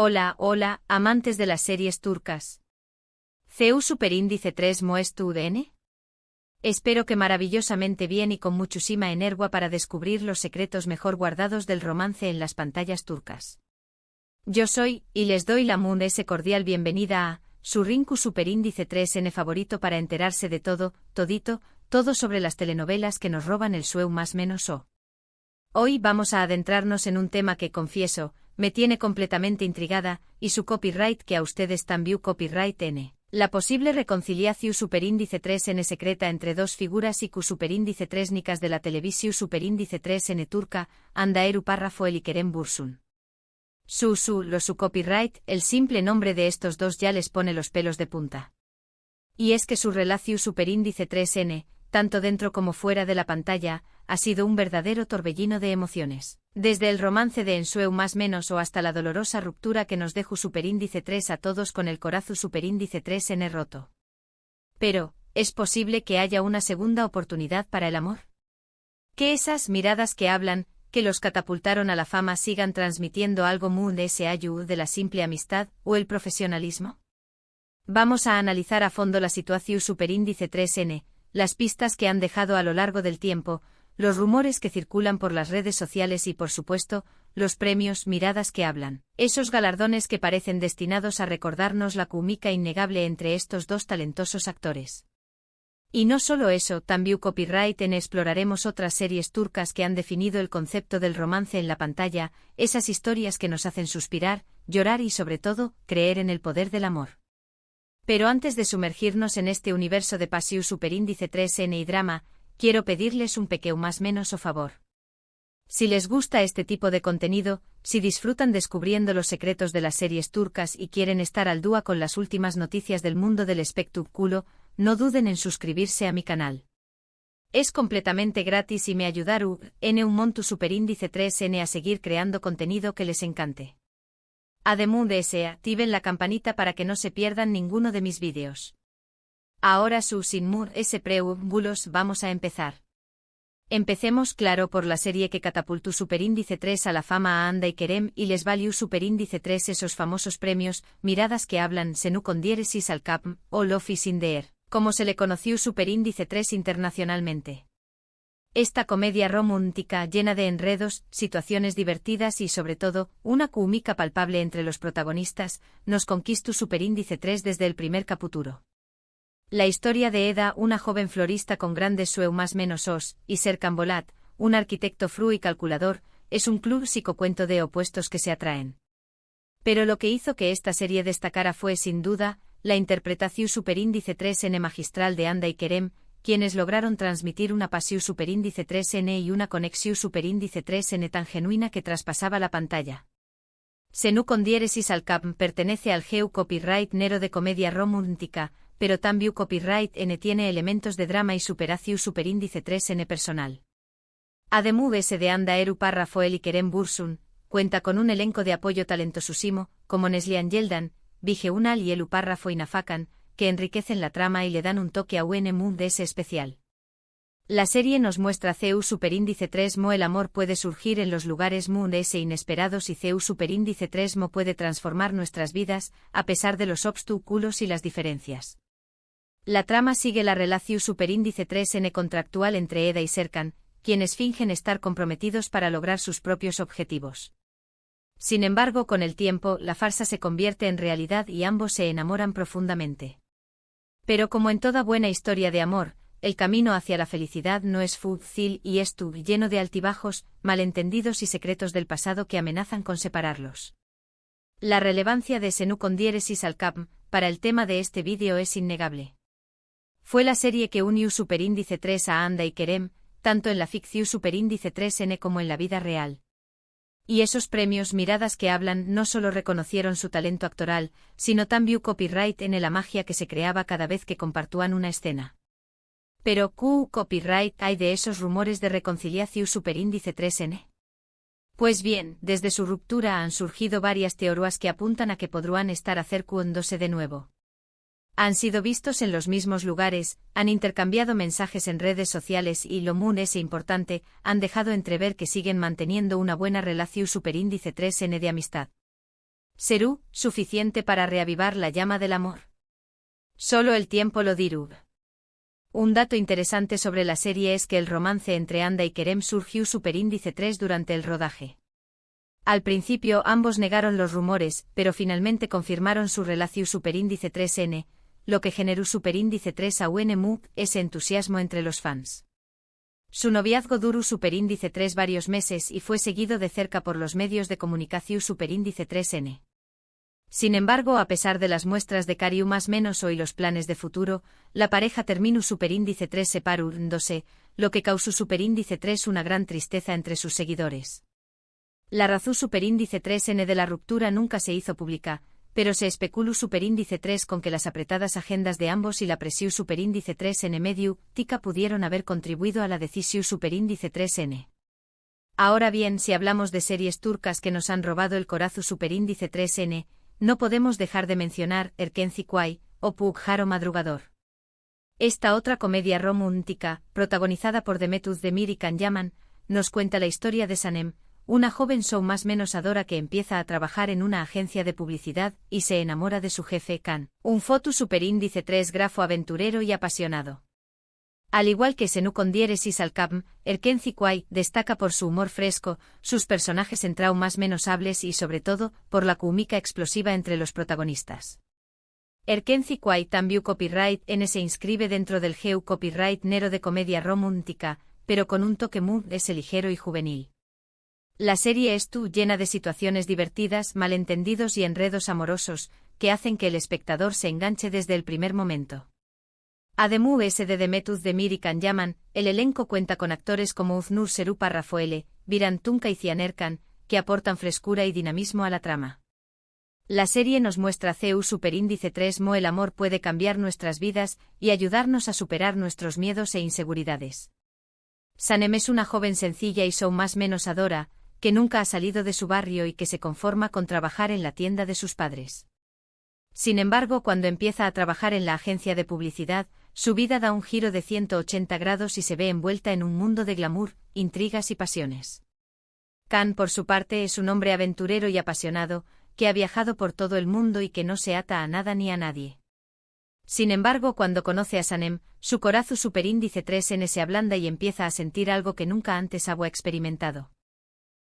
Hola, hola, amantes de las series turcas. ¿CEU Superíndice 3 Moes tu UDN? Espero que maravillosamente bien y con muchísima energía para descubrir los secretos mejor guardados del romance en las pantallas turcas. Yo soy, y les doy la cordial bienvenida a su Rinku Superíndice 3N favorito para enterarse de todo, todito, todo sobre las telenovelas que nos roban el sueu más menos o. Hoy vamos a adentrarnos en un tema que, confieso, me tiene completamente intrigada, y su copyright que a ustedes también copyright N. La posible reconciliación superíndice 3N secreta entre dos figuras y Q superíndice 3 nicas de la televisión superíndice 3N turca, Andaeru párrafo el Ikerem Bursun. Su copyright, el simple nombre de estos dos ya les pone los pelos de punta. Y es que su relación superíndice 3N, tanto dentro como fuera de la pantalla, ha sido un verdadero torbellino de emociones. Desde el romance de Ensueu más menos o hasta la dolorosa ruptura que nos dejó superíndice 3 a todos con el corazón superíndice 3N roto. Pero, ¿es posible que haya una segunda oportunidad para el amor? ¿Que esas miradas que hablan, que los catapultaron a la fama sigan transmitiendo algo muy de la simple amistad o el profesionalismo? Vamos a analizar a fondo la situación superíndice 3N, las pistas que han dejado a lo largo del tiempo, los rumores que circulan por las redes sociales y por supuesto, los premios miradas que hablan. Esos galardones que parecen destinados a recordarnos la química innegable entre estos dos talentosos actores. Y no solo eso, también copyright en exploraremos otras series turcas que han definido el concepto del romance en la pantalla, esas historias que nos hacen suspirar, llorar y sobre todo, creer en el poder del amor. Pero antes de sumergirnos en este universo de pasión superíndice 3N y drama, quiero pedirles un pequeño más menos o favor. Si les gusta este tipo de contenido, si disfrutan descubriendo los secretos de las series turcas y quieren estar al día con las últimas noticias del mundo del espectáculo, no duden en suscribirse a mi canal. Es completamente gratis y me ayudará en un monto superíndice 3N a seguir creando contenido que les encante. Además de ese, activen la campanita para que no se pierdan ninguno de mis vídeos. Ahora sin more preámbulos vamos a empezar. Empecemos claro por la serie que catapultó superíndice 3 a la fama a Anda y Kerem y les valió superíndice 3 esos famosos premios, miradas que hablan Senu con diéresis al cap, o Love is in the air, como se le conoció superíndice 3 internacionalmente. Esta comedia romántica llena de enredos, situaciones divertidas y sobre todo, una química palpable entre los protagonistas, nos conquistó superíndice 3 desde el primer capítulo. La historia de Eda, una joven florista con grandes sueños más menos os, y Serkan Bolat, un arquitecto fru y calculador, es un club psicocuento de opuestos que se atraen. Pero lo que hizo que esta serie destacara fue sin duda, la interpretación superíndice 3N magistral de Anda y Kerem, quienes lograron transmitir una pasión superíndice 3N y una conexión superíndice 3N tan genuina que traspasaba la pantalla. Senu con diéresis al cap pertenece al GEU copyright nero de comedia romántica, pero también copyright N tiene elementos de drama y superación superíndice 3N personal. Además de Andaeru párrafo el Ikerem Bursun, cuenta con un elenco de apoyo talentosísimo, como Neslihan Yeldan, Bige Unal y Elu párrafo Inafakan, que enriquecen la trama y le dan un toque a UNMUNDS especial. La serie nos muestra CEU superíndice 3 Mo el amor puede surgir en los lugares MUNDS inesperados y CEU superíndice 3 Mo puede transformar nuestras vidas, a pesar de los obstáculos y las diferencias. La trama sigue la relación superíndice 3N contractual entre Eda y Serkan, quienes fingen estar comprometidos para lograr sus propios objetivos. Sin embargo, con el tiempo, la farsa se convierte en realidad y ambos se enamoran profundamente. Pero como en toda buena historia de amor, el camino hacia la felicidad no es fácil y es lleno de altibajos, malentendidos y secretos del pasado que amenazan con separarlos. La relevancia de Senu con diéresis al cap para el tema de este vídeo es innegable. Fue la serie que unió superíndice 3 a Anda y Kerem, tanto en la ficción superíndice 3N como en la vida real. Y esos premios miradas que hablan no solo reconocieron su talento actoral, sino también copyright en la magia que se creaba cada vez que compartían una escena. Pero, ¿qué copyright hay de esos rumores de reconciliación superíndice 3N? Pues bien, desde su ruptura han surgido varias teorías que apuntan a que podrían estar acercándose de nuevo. Han sido vistos en los mismos lugares, han intercambiado mensajes en redes sociales y, lo más importante, han dejado entrever que siguen manteniendo una buena relación superíndice 3N de amistad. Serú, suficiente para reavivar la llama del amor. Solo el tiempo lo dirá. Un dato interesante sobre la serie es que el romance entre Anda y Kerem surgió superíndice 3 durante el rodaje. Al principio ambos negaron los rumores, pero finalmente confirmaron su relación superíndice 3N, lo que generó superíndice 3 a UNMU, ese entusiasmo entre los fans. Su noviazgo duró superíndice 3 varios meses y fue seguido de cerca por los medios de comunicación superíndice 3N. Sin embargo, a pesar de las muestras de cariño más menos hoy los planes de futuro, la pareja terminó superíndice 3 separándose, lo que causó superíndice 3 una gran tristeza entre sus seguidores. La razón superíndice 3N de la ruptura nunca se hizo pública, pero se especuló superíndice 3 con que las apretadas agendas de ambos y la presión superíndice 3N mediática pudieron haber contribuido a la decisión superíndice 3N. Ahora bien, si hablamos de series turcas que nos han robado el corazón superíndice 3N, no podemos dejar de mencionar Erkenci Kuay, o Pugharo Madrugador. Esta otra comedia romántica, protagonizada por Demet Özdemir y Can Yaman, nos cuenta la historia de Sanem, una joven más menos adora que empieza a trabajar en una agencia de publicidad y se enamora de su jefe Can, un foto superíndice 3 grafo aventurero y apasionado. Al igual que Senú con diéresis al Kapm, Erkenci Kuay destaca por su humor fresco, sus personajes en más menos hables y sobre todo, por la cómica explosiva entre los protagonistas. Erkenci Kuay también copyright N se inscribe dentro del GEU copyright nero de comedia romántica, pero con un toque muy ligero y juvenil. La serie es llena de situaciones divertidas, malentendidos y enredos amorosos, que hacen que el espectador se enganche desde el primer momento. Además de Demet Özdemir y Can Yaman, el elenco cuenta con actores como Uznur Serú Parrafoele, Biran Tunca y Cihan Erkan, que aportan frescura y dinamismo a la trama. La serie nos muestra CEU superíndice 3 el amor puede cambiar nuestras vidas y ayudarnos a superar nuestros miedos e inseguridades. Sanem es una joven sencilla y más menos adora, que nunca ha salido de su barrio y que se conforma con trabajar en la tienda de sus padres. Sin embargo, cuando empieza a trabajar en la agencia de publicidad, su vida da un giro de 180 grados y se ve envuelta en un mundo de glamour, intrigas y pasiones. Can, por su parte, es un hombre aventurero y apasionado, que ha viajado por todo el mundo y que no se ata a nada ni a nadie. Sin embargo, cuando conoce a Sanem, su corazón superíndice 3N se ablanda y empieza a sentir algo que nunca antes había experimentado.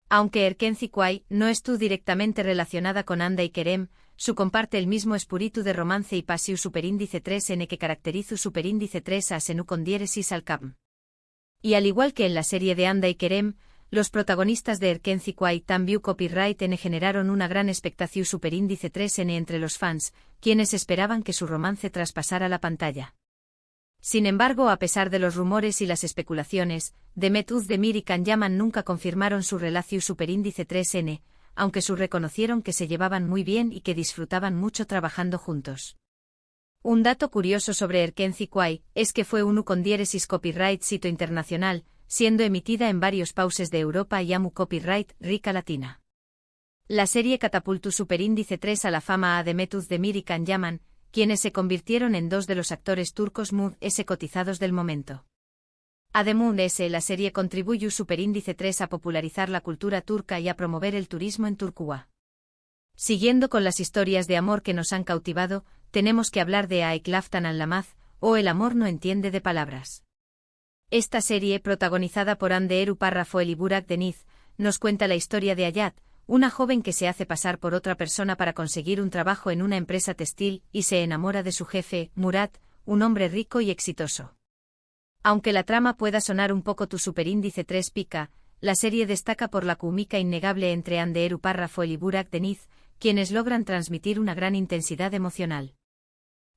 Aunque Erkenci Kuay no estuvo directamente relacionada con Anda y Kerem, su comparte el mismo espíritu de romance y pasión superíndice 3N que caracteriza superíndice 3 a Senú con diéresis al Kapm. Y al igual que en la serie de Anda y Kerem, los protagonistas de Erkenci Kuay también copyright N generaron una gran expectación superíndice 3N entre los fans, quienes esperaban que su romance traspasara la pantalla. Sin embargo, a pesar de los rumores y las especulaciones, Demet Özdemir y Can Yaman nunca confirmaron su relación superíndice 3N, aunque reconocieron que se llevaban muy bien y que disfrutaban mucho trabajando juntos. Un dato curioso sobre Erkenci Kuay es que fue uno con diéresis copyright sito internacional, siendo emitida en varios países de Europa y AMU copyright Rica Latina. La serie catapultó superíndice 3 a la fama a Demet Özdemir y Can Yaman, quienes se convirtieron en dos de los actores turcos cotizados del momento. Además, la serie contribuyó superíndice 3 a popularizar la cultura turca y a promover el turismo en Turquía. Siguiendo con las historias de amor que nos han cautivado, tenemos que hablar de Aek Laftan Anlamaz, o El amor no entiende de palabras. Esta serie, protagonizada por Hande Eru Parrafoel y Burak Deniz, nos cuenta la historia de Hayat, una joven que se hace pasar por otra persona para conseguir un trabajo en una empresa textil y se enamora de su jefe, Murat, un hombre rico y exitoso. Aunque la trama pueda sonar un poco tu superíndice 3 pica, la serie destaca por la cómica innegable entre Hande Eru Parrafoel y Burak Deniz, quienes logran transmitir una gran intensidad emocional.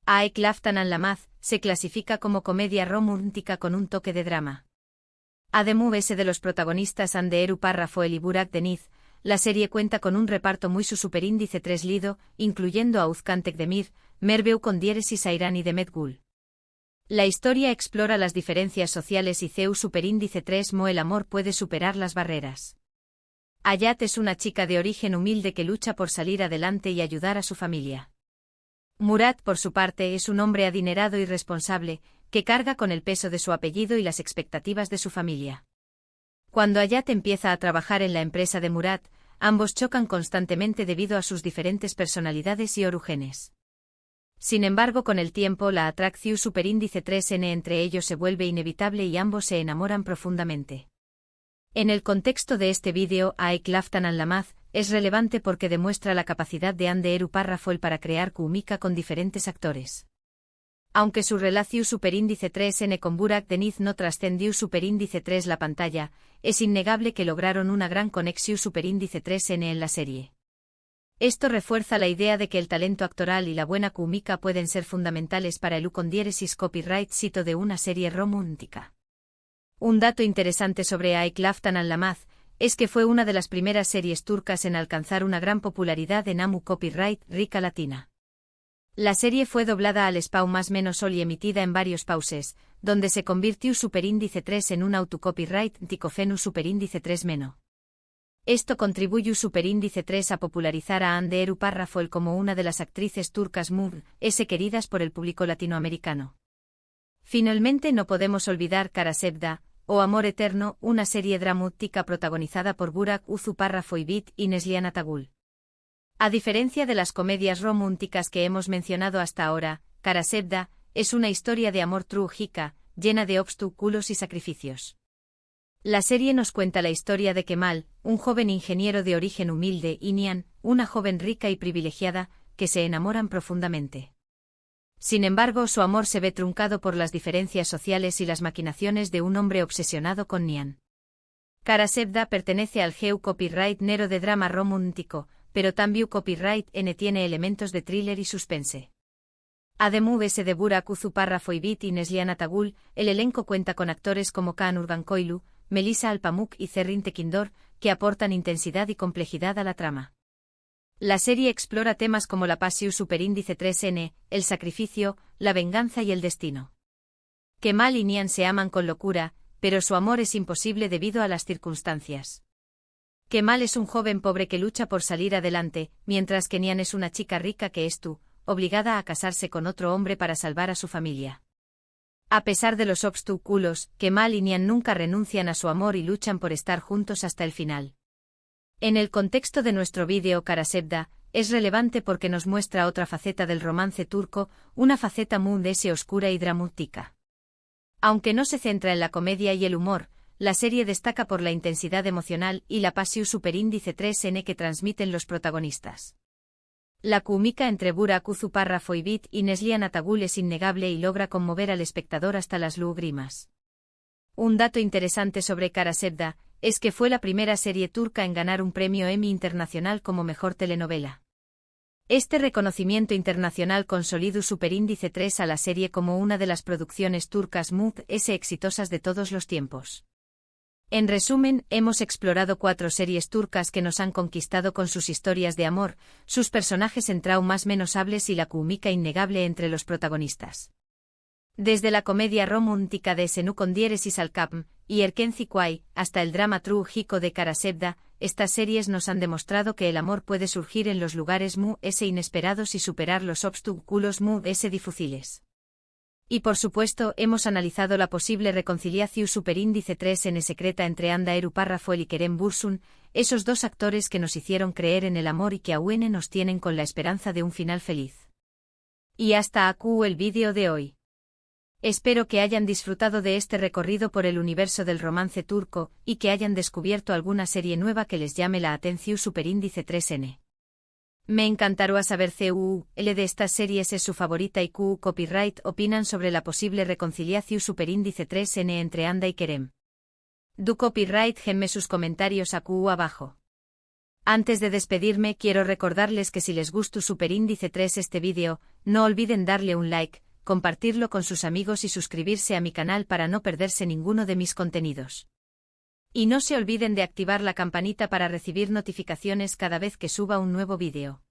Aek Laftan Anlamaz se clasifica como comedia romántica con un toque de drama. Además de los protagonistas Hande Eru Parrafoel y Burak Deniz, la serie cuenta con un reparto muy su superíndice 3 lido, incluyendo a Uzkan Tekdemir, Merveu con diéresis Ayran y Demet Gül. La historia explora las diferencias sociales y CEU superíndice 3 el amor puede superar las barreras. Hayat es una chica de origen humilde que lucha por salir adelante y ayudar a su familia. Murat, por su parte, es un hombre adinerado y responsable, que carga con el peso de su apellido y las expectativas de su familia. Cuando Hayat empieza a trabajar en la empresa de Murat, ambos chocan constantemente debido a sus diferentes personalidades y orígenes. Sin embargo, con el tiempo, la atracción superíndice 3N entre ellos se vuelve inevitable y ambos se enamoran profundamente. En el contexto de este vídeo, Aik Laftan an Lamaz es relevante porque demuestra la capacidad de Ande Eru Parrafoil para crear química con diferentes actores. Aunque su relación superíndice 3N con Burak Deniz no trascendió superíndice 3 la pantalla, es innegable que lograron una gran conexión superíndice 3N en la serie. Esto refuerza la idea de que el talento actoral y la buena química pueden ser fundamentales para el ucondiéresis copyright sito de una serie romántica. Un dato interesante sobre Aik Laftan an Lamaz es que fue una de las primeras series turcas en alcanzar una gran popularidad en AMU Copyright Rica Latina. La serie fue doblada al español más menos y emitida en varios pauses, donde se convirtió superíndice 3 en un autocopyright ticofenu superíndice 3 meno. Esto contribuyó superíndice 3 a popularizar a Hande Eru Parrafoil como una de las actrices turcas queridas por el público latinoamericano. Finalmente no podemos olvidar Kara Sevda, o Amor Eterno, una serie dramática protagonizada por Burak Uzu Parrafoil y Neslihan Atagul. A diferencia de las comedias románticas que hemos mencionado hasta ahora, Kara Sevda es una historia de amor trágica, llena de obstáculos y sacrificios. La serie nos cuenta la historia de Kemal, un joven ingeniero de origen humilde, y Nihan, una joven rica y privilegiada, que se enamoran profundamente. Sin embargo, su amor se ve truncado por las diferencias sociales y las maquinaciones de un hombre obsesionado con Nihan. Kara Sevda pertenece al GEU Copyright Nero de drama romántico, pero también Copyright N tiene elementos de thriller y suspense. Además de Burak Uzu Parrafoil y Neslihan Atagul, el elenco cuenta con actores como Kaan Urbankoğlu, Melisa Alpamuk y Zerrin Tekindor, que aportan intensidad y complejidad a la trama. La serie explora temas como la pasión superíndice 3N, el sacrificio, la venganza y el destino. Kemal y Nihan se aman con locura, pero su amor es imposible debido a las circunstancias. Kemal es un joven pobre que lucha por salir adelante, mientras que Nihan es una chica rica que es obligada a casarse con otro hombre para salvar a su familia. A pesar de los obstáculos, Kemal y Nihan nunca renuncian a su amor y luchan por estar juntos hasta el final. En el contexto de nuestro vídeo, Kara Sevda es relevante porque nos muestra otra faceta del romance turco, una faceta muy oscura y dramática. Aunque no se centra en la comedia y el humor, la serie destaca por la intensidad emocional y la pasión superíndice 3N que transmiten los protagonistas. La química entre Burak Uzu Parrafoil y Neslihan Atagul es innegable y logra conmover al espectador hasta las lágrimas. Un dato interesante sobre Kara Sevda es que fue la primera serie turca en ganar un premio Emmy Internacional como mejor telenovela. Este reconocimiento internacional consolidó superíndice 3 a la serie como una de las producciones turcas más exitosas de todos los tiempos. En resumen, hemos explorado 4 series turcas que nos han conquistado con sus historias de amor, sus personajes en más menos hables y la química innegable entre los protagonistas. Desde la comedia romántica de Senu con diéresis al Capm y Erken Zikuay hasta el drama trágico de Kara Sevda, estas series nos han demostrado que el amor puede surgir en los lugares inesperados y superar los obstáculos difíciles. Y por supuesto, hemos analizado la posible reconciliación superíndice 3N secreta entre Hande Eru Parrafoil y Kerem Bürsin, esos dos actores que nos hicieron creer en el amor y que aún nos tienen con la esperanza de un final feliz. Y hasta aquí el vídeo de hoy. Espero que hayan disfrutado de este recorrido por el universo del romance turco y que hayan descubierto alguna serie nueva que les llame la atención superíndice 3N. Me encantará saber cuál de estas series es su favorita y qué copyright opinan sobre la posible reconciliación superíndice 3N entre Hande y Kerem. Du copyright genme sus comentarios aquí abajo. Antes de despedirme quiero recordarles que si les gustó superíndice 3 este vídeo, no olviden darle un like, compartirlo con sus amigos y suscribirse a mi canal para no perderse ninguno de mis contenidos. Y no se olviden de activar la campanita para recibir notificaciones cada vez que suba un nuevo vídeo.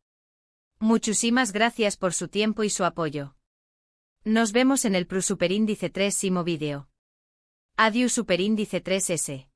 Muchísimas gracias por su tiempo y su apoyo. Nos vemos en el superíndice 3 vídeo. Adiós superíndice 3S.